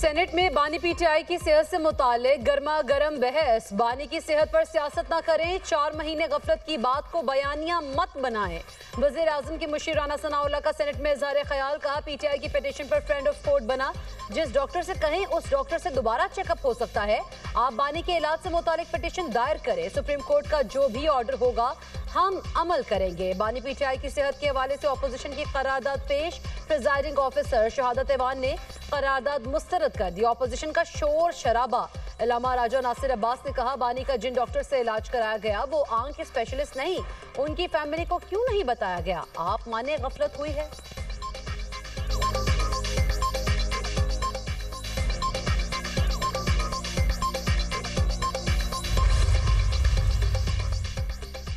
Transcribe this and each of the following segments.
Senate में बानी PTI की सेहत से मुतालिक गर्मा गर्म बहस। बानी की सेहत पर सियासत ना करें, 4 महीने गफलत की बात को बयानिया मत बनाएं। वजीर आजम की मुशीर राना सनाउल्लाह का सेनेट में इजहार ख्याल। कहा पीटीआई की पिटीशन पर फ्रेंड ऑफ कोर्ट बना, जिस डॉक्टर से कहें उस डॉक्टर से दोबारा चेकअप हो सकता है। आप बानी के इलाज से मुतालिक पिटीशन दायर करें, सुप्रीम कोर्ट का जो भी ऑर्डर होगा हम अमल करेंगे। बानी पीटीआई की सेहत के हवाले से ऑपोजिशन की करारदाद पेश। प्रिजाइडिंग ऑफिसर शहादत ऐवान ने करारदाद मुस्तरद कर दी। ऑपोजिशन का शोर शराबा। इलामा राजा नासिर अब्बास ने कहा बानी का जिन डॉक्टर से इलाज कराया गया वो आंख के स्पेशलिस्ट नहीं, उनकी फैमिली को क्यों नहीं बताया गया? आप माने गफलत हुई है?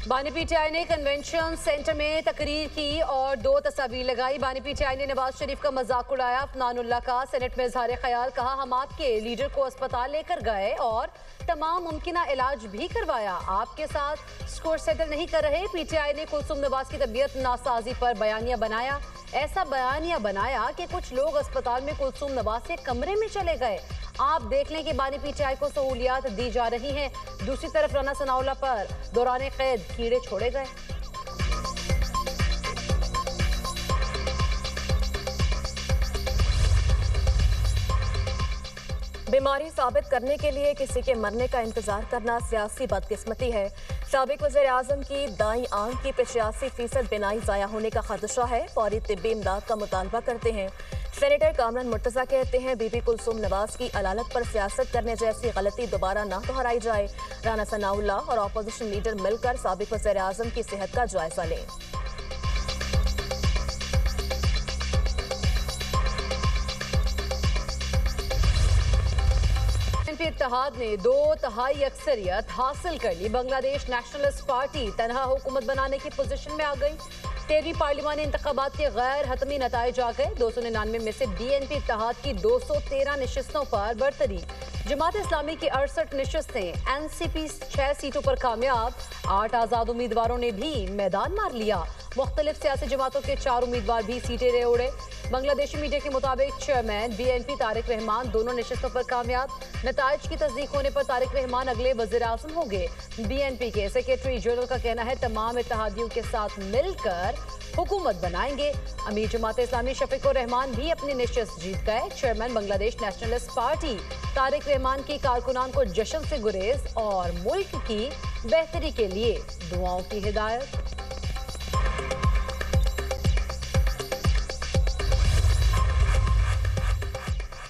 बानी पीटीआई ने कन्वेंशन सेंटर में तकरीर की और 2 तस्वीर लगाई। बानी पीटीआई ने नवाज शरीफ का मजाक उड़ाया। अफनानुल्लाह का सेनेट में इजहार ख्याल। कहा हम आपके लीडर को अस्पताल लेकर गए और तमाम मुमकिन इलाज भी करवाया, आपके साथ स्कोर सेटल नहीं कर रहे। पीटीआई ने कुलसुम नवाज की तबीयत नासाजी पर बयानिया बनाया। ऐसा बयानिया बनाया कि कुछ लोग अस्पताल में कुलसुम नवाज के कमरे में चले गए। आप देख लें कि बानी पीटीआई को सहूलियात दी जा रही हैं। दूसरी तरफ राना सनाउल्लाह पर दौरान कैद कीड़े छोड़े गए। बीमारी साबित करने के लिए किसी के मरने का इंतजार करना सियासी बदकिस्मती है। साबिक वज़ीर आज़म की दाईं आंख की 85% बिनाई ज़ाया होने का खदशा है। फौरी तिब्बी इमदाद का मुतालबा करते हैं। सेनेटर कामरान मुर्तज़ा कहते हैं बीबी कुलसुम नवाज की अदालत पर सियासत करने जैसी गलती दोबारा ना दोहराई जाए। राना सनाउल्लाह और अपोजिशन लीडर मिलकर साबिक वज़ीर आज़म की सेहत का जायजा लें। इत्तेहाद ने 2/3 अक्सरियत हासिल कर ली। बांग्लादेश नेशनलिस्ट पार्टी तनहा हुकूमत बनाने की पोजीशन में आ गई। 13वीं पार्लिमानी इंतखाबात के गैर हतमी नताइज आ गए। 299 में से बीएनपी इत्तेहाद की 213 नशिस्तों पर बरतरी। जमात इस्लामी की 68 नशिस्तें, एनसीपी 6 सीटों पर कामयाब। 8 आज़ाद उम्मीदवारों ने भी मैदान मार लिया। मुख्तलिफ सियासी जमातों के 4 उम्मीदवार भी सीटें ले उड़े। बांग्लादेशी मीडिया के मुताबिक चेयरमैन बीएनपी तारिक रहमान दोनों नशिस्तों पर कामयाब। नताइज की तस्दीक होने पर तारिक रहमान अगले वज़ीर आज़म होंगे। बीएनपी के सेक्रेटरी जनरल का कहना है तमाम इत्तेहादियों के साथ मिलकर हुकूमत बनाएंगे। अमीर जमात इस्लामी शफीकुर रहमान भी अपनी नशिस्त जीत गए। Chairman Bangladesh nationalist party Tarique Rahman की कारकुनान को जश्न से गुरेज और मुल्क की बेहतरी के लिए दुआओं की हिदायत।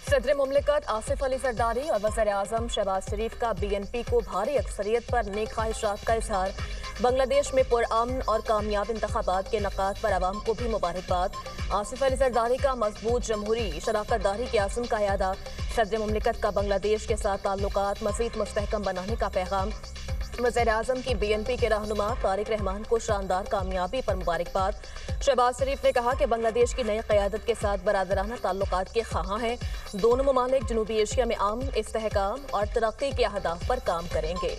सदर मुमलिकत आसिफ अली जरदारी और वज़ीर आज़म शहबाज शरीफ का बीएनपी को भारी अक्सरियत पर नेक ख्वाहिशात का इजहार। बांग्लादेश में पुरअमन और कामयाब इंतखाबात के नकात पर आवाम को भी मुबारकबाद। आसिफ अली जरदारी का मजबूत जमहूरी शराकतदारी के आज़म का यादा। सदर मुमलिकत का बांग्लादेश के साथ ताल्लुकात मज़ीद मुस्तहकम बनाने का पैगाम। वज़ीर आज़म की बीएनपी के रहनुमा तारिक रहमान को शानदार कामयाबी पर मुबारकबाद। शहबाज शरीफ ने कहा कि बांग्लादेश की नई क़यादत के साथ बरादराना ताल्लुकात के ख़्वाहां हैं। दोनों ममालिक जनूबी एशिया में अमन, इस्तेहकाम और तरक्की के अहदाफ पर काम करेंगे।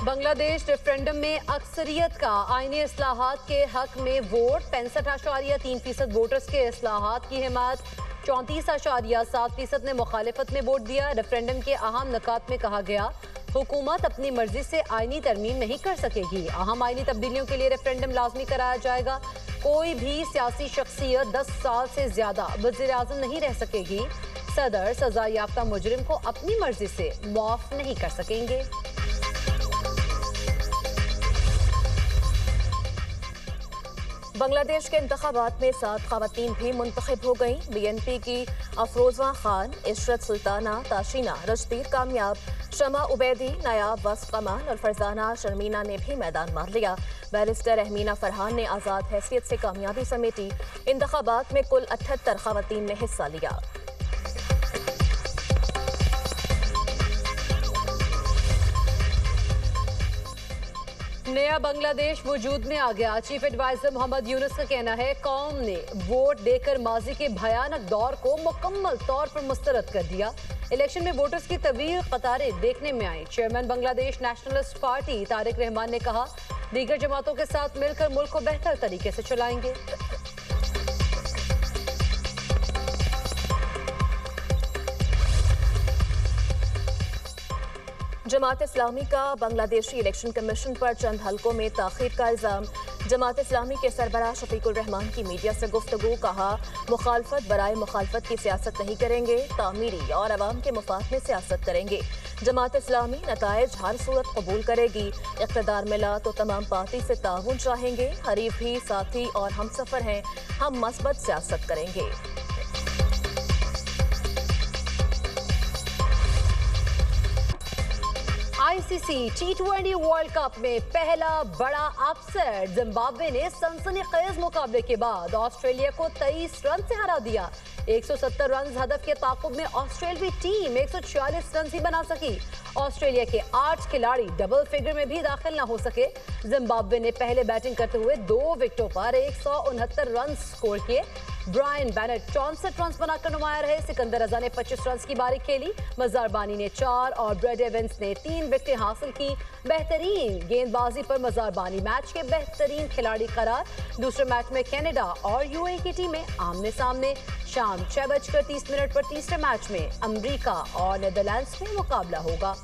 बांग्लादेश रेफरेंडम में अक्सरियत का आईनी इस्लाहात के हक में वोट। 65.3% वोटर्स के इस्लाहात की हिमायत। 34.7% ने मुखालिफत में वोट दिया। रेफरेंडम के अहम नकात में कहा गया हुकूमत अपनी मर्जी से आईनी तरमीम नहीं कर सकेगी। अहम आईनी तब्दीलियों के लिए रेफरेंडम लाजमी कराया जाएगा। कोई भी सियासी शख्सियत 10 साल से ज्यादा वज़ीर आज़म नहीं रह सकेगी। सदर सजा याफ्ता मुजरिम को अपनी मर्जी से मुआफ नहीं कर सकेंगे। बांग्लादेश के इंतखाबात में 7 खवातीन भी मुंतखब हो गईं। बीएनपी की अफरोजा खान, इशरत सुल्ताना, ताशीना रशदीर कामयाब। शमा उबैदी, नायाब वस्फ कमान और फरजाना शर्मीना ने भी मैदान मार लिया। बैरिस्टर रहमीना फरहान ने आज़ाद हैसियत से कामयाबी समेटी। इंतखाबात में कुल 78 खवातीन ने हिस्सा लिया। नया बांग्लादेश वजूद में आ गया। चीफ एडवाइजर मोहम्मद यूनुस का कहना है कौम ने वोट देकर माजी के भयानक दौर को मुकम्मल तौर पर मुस्तरद कर दिया। इलेक्शन में वोटर्स की तवील कतारें देखने में आई। Chairman Bangladesh nationalist party Tarique Rahman ने कहा दीगर जमातों के साथ मिलकर मुल्क को बेहतर तरीके से चलाएंगे। जमात इस्लामी का बांग्लादेशी इलेक्शन कमीशन पर चंद हलकों में ताखीर का इल्जाम। जमात इस्लामी के सरबराह शफीकुर रहमान की मीडिया से गुफ्तगू, कहा मुखालफत बराए मुखालफत की सियासत नहीं करेंगे, तामीरी और अवाम के मफाद में सियासत करेंगे। जमात इस्लामी नताइज हर सूरत कबूल करेगी, इक़्तिदार मिला तो तमाम पार्टी से ताउन चाहेंगे, हरीफ भी साथी और हम सफ़र हैं, हम मस्बत सियासत करेंगे। आईसीसी T20 वर्ल्ड कप में पहला बड़ा अपसेट, जिम्बाब्वे ने सनसनीखेज मुकाबले के बाद ऑस्ट्रेलिया को 23 रन से हरा दिया। 170 रन हदफ के ताकुब में ऑस्ट्रेलियाई टीम 146 रन ही बना सकी। ऑस्ट्रेलिया के 8 खिलाड़ी डबल फिगर में भी दाखिल न हो सके। जिम्बाब्वे ने पहले बैटिंग करते हुए 2 विकेटों पर 169 रन स्कोर किए। ब्रायन बेनेट 64 रन बनाकर नुमाया रहे। सिकंदर रजा ने 25 रन की बारी खेली। मजार बानी ने 4 और ब्रेड एवंस ने 3 विकेटें हासिल की। बेहतरीन गेंदबाजी पर मजार बानी मैच के बेहतरीन खिलाड़ी करार। दूसरे मैच में कनाडा और यूएई की टीमें आमने सामने। शाम 6:30 पर तीसरे मैच में अमेरिका और नेदरलैंड्स में मुकाबला होगा।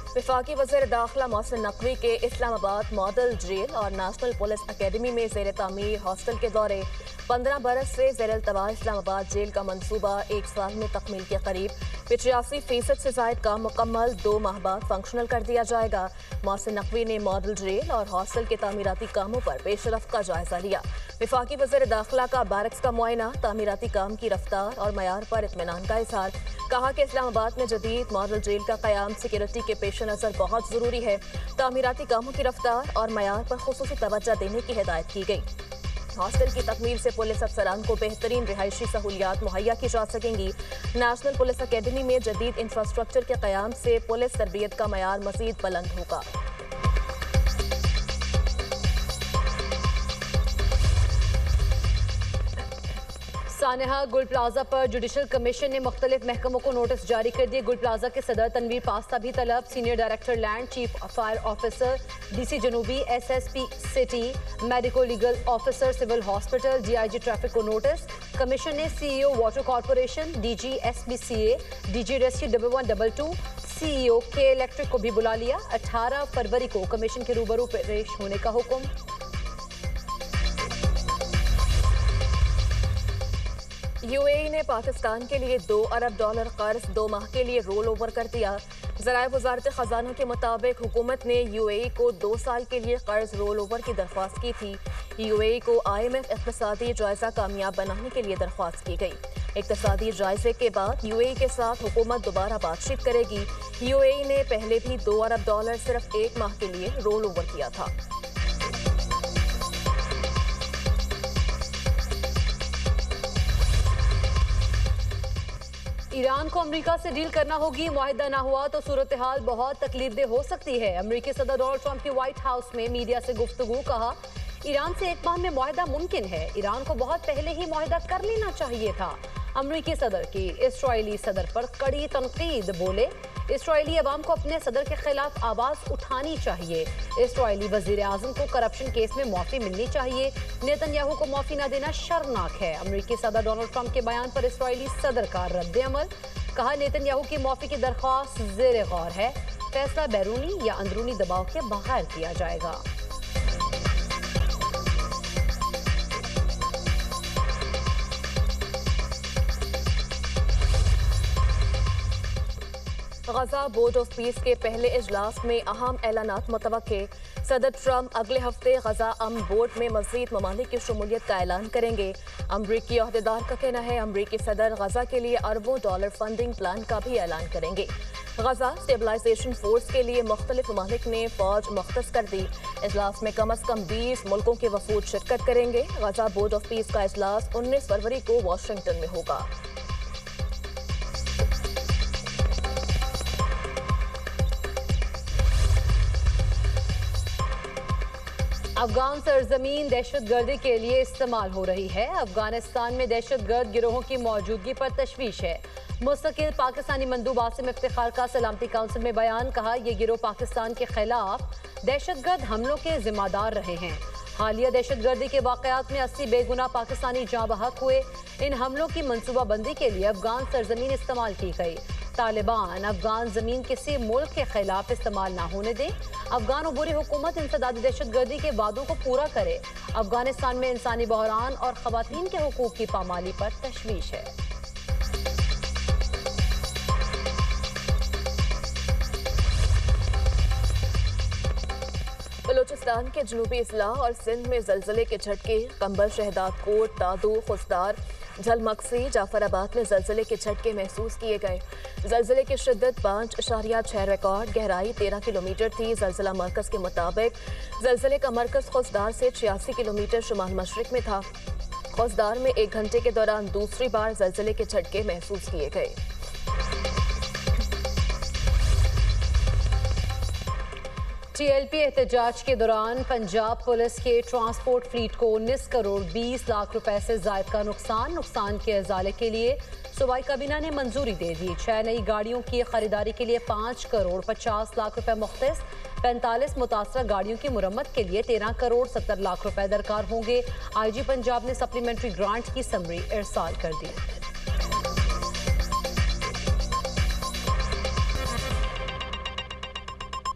वफाकी वज़ीर दाखिला मोहसिन नकवी के इस्लामाबाद मॉडल जेल और नेशनल पुलिस अकेडमी में ज़ेर तामीर हॉस्टल के दौरे। 15 बरस से ज़ेर अल्तवा इस्लामाबाद जेल का मंसूबा 1 साल में तकमील के करीब। 85% से ज़ायद काम मुकम्मल, 2 माह बाद फंक्शनल कर दिया जाएगा। मोहसिन नकवी ने मॉडल जेल और हॉस्टल के तामीराती कामों पर पेशरफ्त का जायजा लिया। वफाकी वज़ीर दाखिला का बैरक्स का मुआयना, तामीराती काम की रफ्तार और मयार पर इत्मीनान का इज़हार। कहा कि इस्लामाबाद में जदीद मॉडल जेल का क़याम सिक्योरिटी के पेश नज़र बहुत ज़रूरी है। तामीराती कामों की रफ्तार और मयार पर खुसूसी तवज्जो देने की हिदायत की गई। हॉस्टल की तकमील से पुलिस अफसरान को बेहतरीन रिहायशी सहूलियात मुहैया की जा सकेंगी। नेशनल पुलिस अकेडमी में जदीद इंफ्रास्ट्रक्चर के क़याम से पुलिस तरबियत का मयार मज़ीद बुलंद होगा। सानेहा गुल प्लाजा पर जुडिशल कमीशन ने मुख्तलिफ महकमों को नोटिस जारी कर दिए। गुल प्लाजा के सदर तनवीर पास्ता भी तलब। Senior director land, chief fire officer DC जनूबी, SSP city, medico legal officer civil hospital, DIG traffic को नोटिस। कमीशन ने CEO water corporation, DG SBCA, DG rescue 1122, CEO K electric को भी बुला लिया। 18 फरवरी को कमीशन के रूबरू पेश होने का हुक्म। यूएई ने पाकिस्तान के लिए $2 अरब कर्ज 2 माह के लिए रोल ओवर कर दिया। ज़राए वज़ारत ख़ज़ाना के मुताबिक हुकूमत ने यूएई को 2 साल के लिए कर्ज रोल ओवर की दरख्वास्त की थी। यूएई को IMF इक़्तिसादी जायज़ा कामयाब बनाने के लिए दरख्वास्त की गई। इक़्तिसादी जायज़े के बाद यूएई के साथ हुकूमत दोबारा बातचीत करेगी। यूएई ने पहले भी $2 अरब सिर्फ 1 माह के लिए रोल ओवर किया था। ईरान को अमेरिका से डील करना होगी। मुआहिदा ना हुआ तो सूरत हाल बहुत तकलीफदेह हो सकती है। अमेरिकी सदर डोनाल्ड ट्रंप की व्हाइट हाउस में मीडिया से गुफ्तगू, कहा ईरान से 1 माह में मुआहिदा मुमकिन है। ईरान को बहुत पहले ही मुआहिदा कर लेना चाहिए था। अमेरिकी सदर की इस्राएली सदर पर कड़ी तनकीद, बोले इस्राएली अवाम को अपने सदर के खिलाफ आवाज उठानी चाहिए। इस्राएली वजीर आजम को करप्शन केस में माफी मिलनी चाहिए। नेतन्याहू को माफी न देना शर्मनाक है। अमेरिकी सदर डोनाल्ड ट्रंप के बयान पर इस्राएली सदर का रद्द अमल, कहा नेतन्याहू की माफी की दरख्वास्त ज़ेर गौर है। फैसला बैरूनी या अंदरूनी दबाव के बगैर किया जाएगा। गजा बोर्ड ऑफ पीस के पहले इजलास में अहम ऐलानात मुतवक्के। सदर ट्रंप अगले हफ्ते गजा अमन बोर्ड में मज़ीद ममालिक की शमूलियत का ऐलान करेंगे। अमरीकी अहदेदार का कहना है अमरीकी सदर गजा के लिए अरबों डॉलर फंडिंग प्लान का भी ऐलान करेंगे। गजा स्टेबलाइजेशन फोर्स के लिए मुख्तलिफ ममालिक ने फौज मुख्तस कर दी। इजलास में कम अज कम 20 मुल्कों के वफूद शिरकत करेंगे। गजा बोर्ड ऑफ पीस का इजलास 19 फरवरी को वाशिंगटन में होगा। अफगान सरजमीन दहशतगर्दी के लिए इस्तेमाल हो रही है। अफगानिस्तान में दहशतगर्द गिरोहों की मौजूदगी पर तशवीश है। मुस्तकिल पाकिस्तानी मंदूब आसिम इफ्तिखार का सलामती काउंसिल में बयान, कहा यह गिरोह पाकिस्तान के खिलाफ दहशतगर्द हमलों के जिम्मेदार रहे हैं। हालिया दहशतगर्दी के वाकयात में 80 बेगुनाह पाकिस्तानी जाँ बहक हुए। इन हमलों की मनसूबाबंदी के लिए अफगान सरजमीन इस्तेमाल की गई। तालिबान अफगान जमीन किसी मुल्क के खिलाफ इस्तेमाल ना होने दें। अफगान अबूरी हुकूमत इंसदादी दहशतगर्दी के वादों को पूरा करे। अफगानिस्तान में इंसानी बहरान और खवातीन के हुकूक की पामाली पर तशवीश है। बलूचिस्तान के जनूबी इजला और सिंध में जलजले के झटके। कंबल, शहदादकोट, दादू, खुसदार, झलमक्सी, जाफराबाद में जलजले के झटके महसूस किए गए। जलजले की शिद्दत 5.6 रिकॉर्ड, गहराई 13 किलोमीटर थी। जलजला मरकज के मुताबिक जलजले का मरकज खुसदार से 86 किलोमीटर शुमाल मशरिक में था। खुसदार में 1 घंटे के दौरान दूसरी बार जलजले के झटके महसूस किए गए। TLP एहतजाज के दौरान पंजाब पुलिस के ट्रांसपोर्ट फ्लीट को 19 करोड़ 20 लाख रुपए से जायद का नुकसान के अजाले के लिए सूबाई काबीना ने मंजूरी दे दी। 6 नई गाड़ियों की खरीदारी के लिए 5 करोड़ 50 लाख रुपए मुख्तस, 45 मुतासरा गाड़ियों की मुरम्मत के लिए 13 करोड़ 70 लाख रुपए दरकार होंगे। IG पंजाब ने सप्लीमेंट्री ग्रांट की समरी इरसाल कर दी।